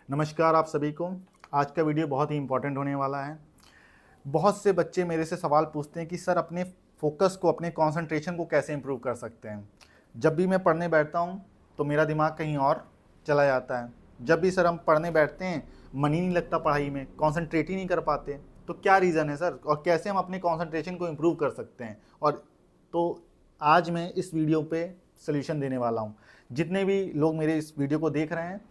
नमस्कार आप सभी को। आज का वीडियो बहुत ही इम्पोर्टेंट होने वाला है। बहुत से बच्चे मेरे से सवाल पूछते हैं कि सर अपने फोकस को, अपने कंसंट्रेशन को कैसे इंप्रूव कर सकते हैं। जब भी मैं पढ़ने बैठता हूँ तो मेरा दिमाग कहीं और चला जाता है। जब भी सर हम पढ़ने बैठते हैं मन ही नहीं लगता पढ़ाई में, कॉन्सेंट्रेट ही नहीं कर पाते। तो क्या रीज़न है सर, और कैसे हम अपने कॉन्सेंट्रेशन को इम्प्रूव कर सकते हैं। और तो आज मैं इस वीडियो पे सोल्यूशन देने वाला हूँ। जितने भी लोग मेरे इस वीडियो को देख रहे हैं,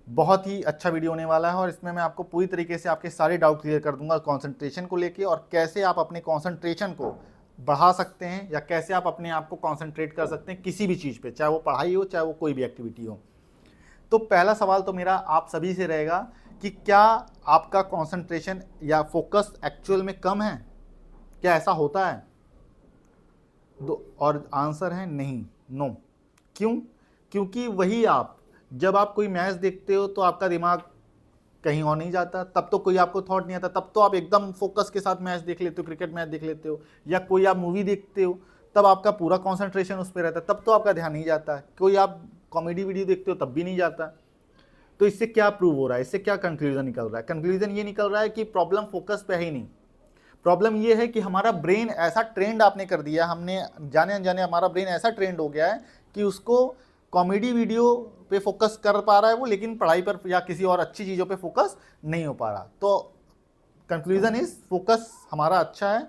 बहुत ही अच्छा वीडियो होने वाला है और इसमें मैं आपको पूरी तरीके से आपके सारे डाउट क्लियर कर दूंगा कंसंट्रेशन को लेके, और कैसे आप अपने कंसंट्रेशन को बढ़ा सकते हैं या कैसे आप अपने आप को कंसंट्रेट कर सकते हैं किसी भी चीज़ पे, चाहे वो पढ़ाई हो चाहे वो कोई भी एक्टिविटी हो। तो पहला सवाल तो मेरा आप सभी से रहेगा कि क्या आपका कंसंट्रेशन या फोकस एक्चुअल में कम है? क्या ऐसा होता है? और आंसर है नहीं, नो। क्यों? क्योंकि वही आप जब आप कोई मैच देखते हो तो आपका दिमाग कहीं और नहीं जाता, तब तो कोई आपको थॉट नहीं आता, तब तो आप एकदम फोकस के साथ मैच देख लेते हो, क्रिकेट मैच देख लेते हो, या कोई आप मूवी देखते हो तब आपका पूरा कंसंट्रेशन उस पर रहता है, तब तो आपका ध्यान नहीं जाता है। कोई आप कॉमेडी वीडियो देखते हो तब भी नहीं जाता। तो इससे क्या प्रूव हो रहा है, इससे क्या कंक्लूजन निकल रहा है? कंक्लूजन ये निकल रहा है कि प्रॉब्लम फोकस पे है ही नहीं। प्रॉब्लम ये है कि हमारा ब्रेन ऐसा ट्रेंड आपने कर दिया, हमने जाने अनजाने हमारा ब्रेन ऐसा ट्रेंड हो गया है कि उसको कॉमेडी वीडियो पे फोकस कर पा रहा है वो, लेकिन पढ़ाई पर या किसी और अच्छी चीज़ों पे फोकस नहीं हो पा रहा। तो कंक्लूजन इज फोकस हमारा अच्छा है,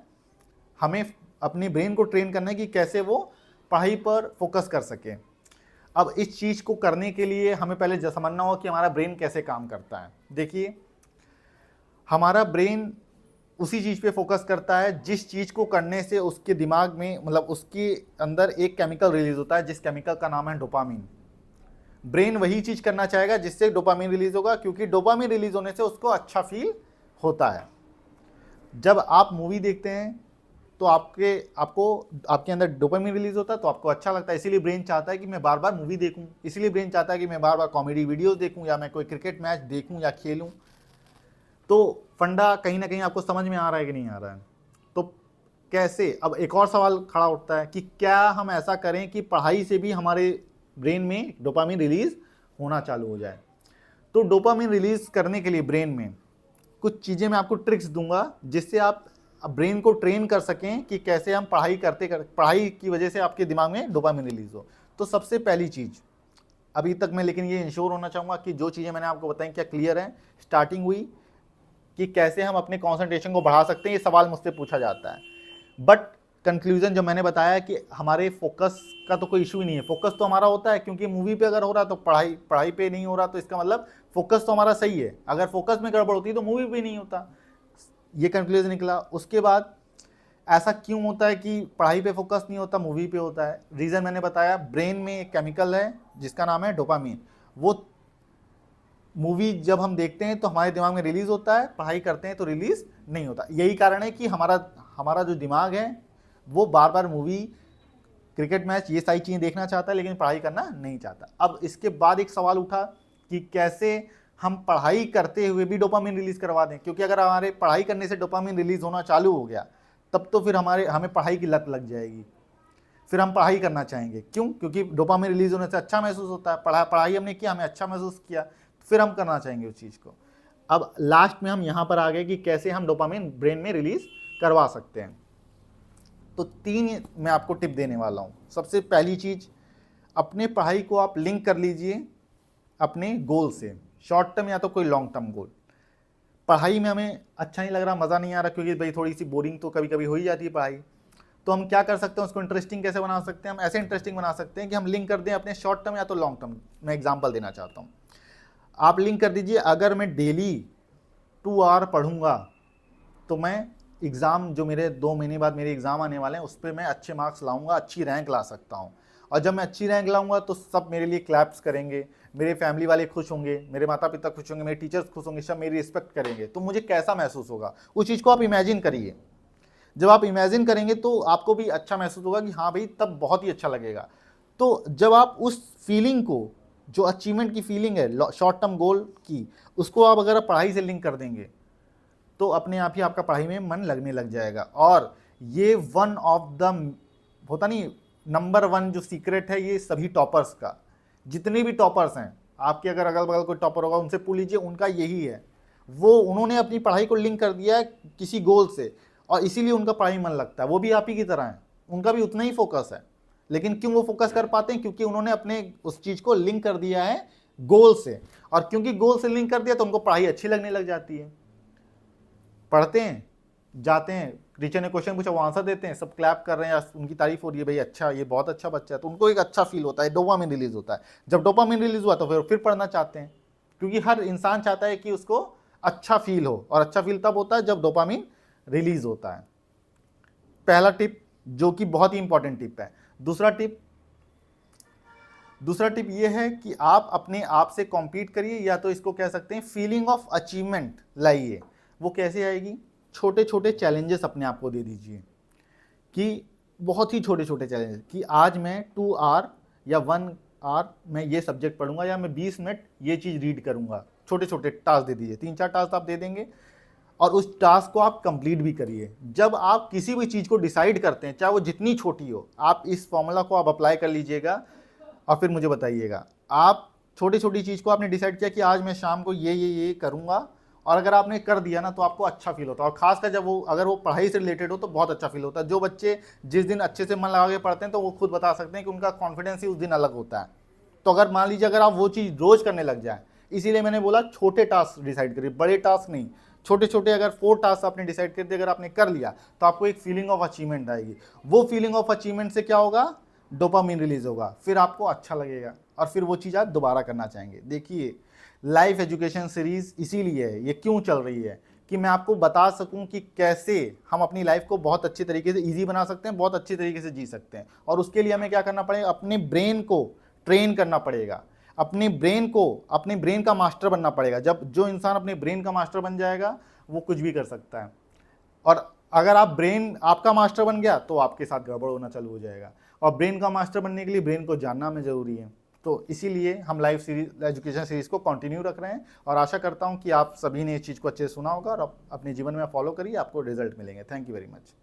हमें अपने ब्रेन को ट्रेन करना है कि कैसे वो पढ़ाई पर फोकस कर सके। अब इस चीज़ को करने के लिए हमें पहले समझना होगा कि हमारा ब्रेन कैसे काम करता है। देखिए, हमारा ब्रेन उसी चीज़ पे फोकस करता है जिस चीज़ को करने से उसके दिमाग में, मतलब उसके अंदर एक केमिकल रिलीज होता है जिस केमिकल का नाम है डोपामीन। ब्रेन वही चीज़ करना चाहेगा जिससे डोपामीन रिलीज होगा, क्योंकि डोपामीन रिलीज होने से उसको अच्छा फील होता है। जब आप मूवी देखते हैं तो आपके अंदर डोपामीन रिलीज होता है तो आपको अच्छा लगता है, इसीलिए ब्रेन चाहता है कि मैं बार बार मूवी देखूं, इसीलिए ब्रेन चाहता है कि मैं बार बार कॉमेडी वीडियोस देखूं या मैं कोई क्रिकेट मैच देखूं या खेलूं। तो फंडा कहीं ना कहीं आपको समझ में आ रहा है कि नहीं आ रहा है? तो कैसे, अब एक और सवाल खड़ा उठता है कि क्या हम ऐसा करें कि पढ़ाई से भी हमारे ब्रेन में डोपामीन रिलीज होना चालू हो जाए। तो डोपामीन रिलीज करने के लिए ब्रेन में कुछ चीज़ें मैं आपको ट्रिक्स दूंगा जिससे आप ब्रेन को ट्रेन कर सकें कि कैसे हम पढ़ाई की वजह से आपके दिमाग में डोपामीन रिलीज हो। तो सबसे पहली चीज़ अभी तक मैं, लेकिन ये इंश्योर होना चाहूँगा कि जो चीज़ें मैंने आपको बताई क्या क्लियर है। स्टार्टिंग हुई कि कैसे हम अपने कंसंट्रेशन को बढ़ा सकते हैं, ये सवाल मुझसे पूछा जाता है। बट कंक्लूजन जो मैंने बताया कि हमारे फोकस का तो कोई इशू ही नहीं है। फोकस तो हमारा होता है, क्योंकि मूवी पे अगर हो रहा तो पढ़ाई पे नहीं हो रहा, तो इसका मतलब फोकस तो हमारा सही है। अगर फोकस में गड़बड़ होती तो मूवी पे नहीं होता। ये कंक्लूजन निकला। उसके बाद ऐसा क्यों होता है कि पढ़ाई पे फोकस नहीं होता, मूवी पे होता है? रीज़न मैंने बताया, ब्रेन में एक केमिकल है जिसका नाम है डोपामीन। वो मूवी जब हम देखते हैं तो हमारे दिमाग में रिलीज होता है, पढ़ाई करते हैं तो रिलीज नहीं होता। यही कारण है कि हमारा जो दिमाग है वो बार बार मूवी, क्रिकेट मैच, ये सारी चीज़ें देखना चाहता है लेकिन पढ़ाई करना नहीं चाहता। अब इसके बाद एक सवाल उठा कि कैसे हम पढ़ाई करते हुए भी डोपामीन रिलीज करवा दें, क्योंकि अगर हमारे पढ़ाई करने से डोपामीन रिलीज होना चालू हो गया तब तो फिर हमें पढ़ाई की लत लग जाएगी, फिर हम पढ़ाई करना चाहेंगे। क्यों? क्योंकि डोपामीन रिलीज होने से अच्छा महसूस होता है, पढ़ाई हमने किया, हमें अच्छा महसूस किया, फिर हम करना चाहेंगे उस चीज़ को। अब लास्ट में हम यहाँ पर आ गए कि कैसे हम डोपामीन ब्रेन में रिलीज करवा सकते हैं। तो 3 मैं आपको टिप देने वाला हूँ। सबसे पहली चीज़, अपने पढ़ाई को आप लिंक कर लीजिए अपने गोल से, शॉर्ट टर्म या तो कोई लॉन्ग टर्म गोल। पढ़ाई में हमें अच्छा नहीं लग रहा, मज़ा नहीं आ रहा, क्योंकि भाई थोड़ी सी बोरिंग तो कभी कभी हो ही जाती है पढ़ाई। तो हम क्या कर सकते हैं, उसको इंटरेस्टिंग कैसे बना सकते हैं? हम ऐसे इंटरेस्टिंग बना सकते हैं कि हम लिंक कर दें अपने शॉर्ट टर्म या तो लॉन्ग टर्म। मैं एग्जांपल देना चाहता हूँ। आप लिंक कर दीजिए, अगर मैं डेली 2 आवर पढ़ूंगा तो मैं एग्ज़ाम, जो मेरे 2 महीने बाद मेरे एग्ज़ाम आने वाले हैं, उस पर मैं अच्छे मार्क्स लाऊंगा, अच्छी रैंक ला सकता हूँ। और जब मैं अच्छी रैंक लाऊंगा तो सब मेरे लिए क्लैप्स करेंगे, मेरे फैमिली वाले खुश होंगे, मेरे माता पिता खुश होंगे, मेरे टीचर्स खुश होंगे, सब मेरी रिस्पेक्ट करेंगे। तो मुझे कैसा महसूस होगा, उस चीज़ को आप इमेजिन करिए। जब आप इमेजिन करेंगे तो आपको भी अच्छा महसूस होगा कि हाँ भाई, तब बहुत ही अच्छा लगेगा। तो जब आप उस फीलिंग को, जो अचीवमेंट की फीलिंग है शॉर्ट टर्म गोल की, उसको आप अगर पढ़ाई से लिंक कर देंगे तो अपने आप ही आपका पढ़ाई में मन लगने लग जाएगा। और ये वन ऑफ द, होता नहीं, नंबर 1 जो सीक्रेट है ये सभी टॉपर्स का, जितने भी टॉपर्स हैं आपके अगर अगल बगल कोई टॉपर होगा उनसे पूछ लीजिए, उनका यही है। वो उन्होंने अपनी पढ़ाई को लिंक कर दिया है किसी गोल से, और इसीलिए उनका पढ़ाई मन लगता है। वो भी आप ही की तरह है, उनका भी उतना ही फोकस है। लेकिन क्यों वो फोकस कर पाते हैं? क्योंकि उन्होंने अपने उस चीज को लिंक कर दिया है गोल से, और क्योंकि गोल से लिंक कर दिया तो उनको पढ़ाई अच्छी लगने लग जाती है। पढ़ते हैं, जाते हैं, टीचर ने क्वेश्चन पूछा, वो आंसर देते हैं, सब क्लैप कर रहे हैं, उनकी तारीफ हो रही है, भाई अच्छा, ये बहुत अच्छा बच्चा है, तो उनको एक अच्छा फील होता है, डोपामिन रिलीज होता है। जब डोपामिन रिलीज हुआ तो फिर पढ़ना चाहते हैं, क्योंकि हर इंसान चाहता है कि उसको अच्छा फील हो, और अच्छा फील तब होता है जब डोपामिन रिलीज होता है। पहला टिप, जो कि बहुत ही इंपॉर्टेंट टिप है। दूसरा टिप ये है कि आप अपने आप से कॉम्पीट करिए, या तो इसको कह सकते हैं फीलिंग ऑफ अचीवमेंट लाइए। वो कैसे आएगी? छोटे छोटे चैलेंजेस अपने आप को दे दीजिए, कि बहुत ही छोटे छोटे चैलेंजेस, कि आज मैं 2 आवर या 1 आवर मैं ये सब्जेक्ट पढ़ूंगा, या मैं 20 मिनट ये चीज़ रीड करूंगा। छोटे छोटे टास्क दे दीजिए, 3-4 टास्क आप दे देंगे, और उस टास्क को आप कंप्लीट भी करिए। जब आप किसी भी चीज़ को डिसाइड करते हैं, चाहे वो जितनी छोटी हो, आप इस फॉर्मूला को आप अप्लाई कर लीजिएगा, और फिर मुझे बताइएगा। आप छोटी छोटी चीज़ को आपने डिसाइड किया कि आज मैं शाम को ये करूँगा, और अगर आपने कर दिया ना तो आपको अच्छा फील होता है। और खासकर जब वो, अगर वो पढ़ाई से रिलेटेड हो तो बहुत अच्छा फील होता है। जो बच्चे जिस दिन अच्छे से मन लगा के पढ़ते हैं तो वो खुद बता सकते हैं कि उनका कॉन्फिडेंस ही उस दिन अलग होता है। तो अगर मान लीजिए अगर आप वो चीज़ रोज़ करने लग जाए, इसीलिए मैंने बोला छोटे टास्क डिसाइड करिए, बड़े टास्क नहीं, छोटे छोटे। अगर 4 टास्क आपने डिसाइड कर दिए, अगर आपने कर लिया तो आपको एक फीलिंग ऑफ अचीवमेंट आएगी। वो फीलिंग ऑफ अचीवमेंट से क्या होगा? डोपामिन रिलीज होगा, फिर आपको अच्छा लगेगा, और फिर वो चीज़ आप दोबारा करना चाहेंगे। देखिए, लाइफ एजुकेशन सीरीज इसीलिए है, ये क्यों चल रही है, कि मैं आपको बता सकूं कि कैसे हम अपनी लाइफ को बहुत अच्छी तरीके से इजी बना सकते हैं, बहुत अच्छी तरीके से जी सकते हैं। और उसके लिए हमें क्या करना पड़ेगा? अपने ब्रेन को ट्रेन करना पड़ेगा, अपने ब्रेन का मास्टर बनना पड़ेगा। जब जो इंसान अपने ब्रेन का मास्टर बन जाएगा, वो कुछ भी कर सकता है। और अगर आप ब्रेन आपका मास्टर बन गया तो आपके साथ गड़बड़ होना चालू हो जाएगा। और ब्रेन का मास्टर बनने के लिए ब्रेन को जानना हमें ज़रूरी है। तो इसीलिए हम लाइफ सीरीज एजुकेशन सीरीज़ को कंटिन्यू रख रहे हैं, और आशा करता हूं कि आप सभी ने इस चीज़ को अच्छे से सुना होगा, और अपने जीवन में फॉलो करिए, आपको रिजल्ट मिलेंगे। Thank you very much.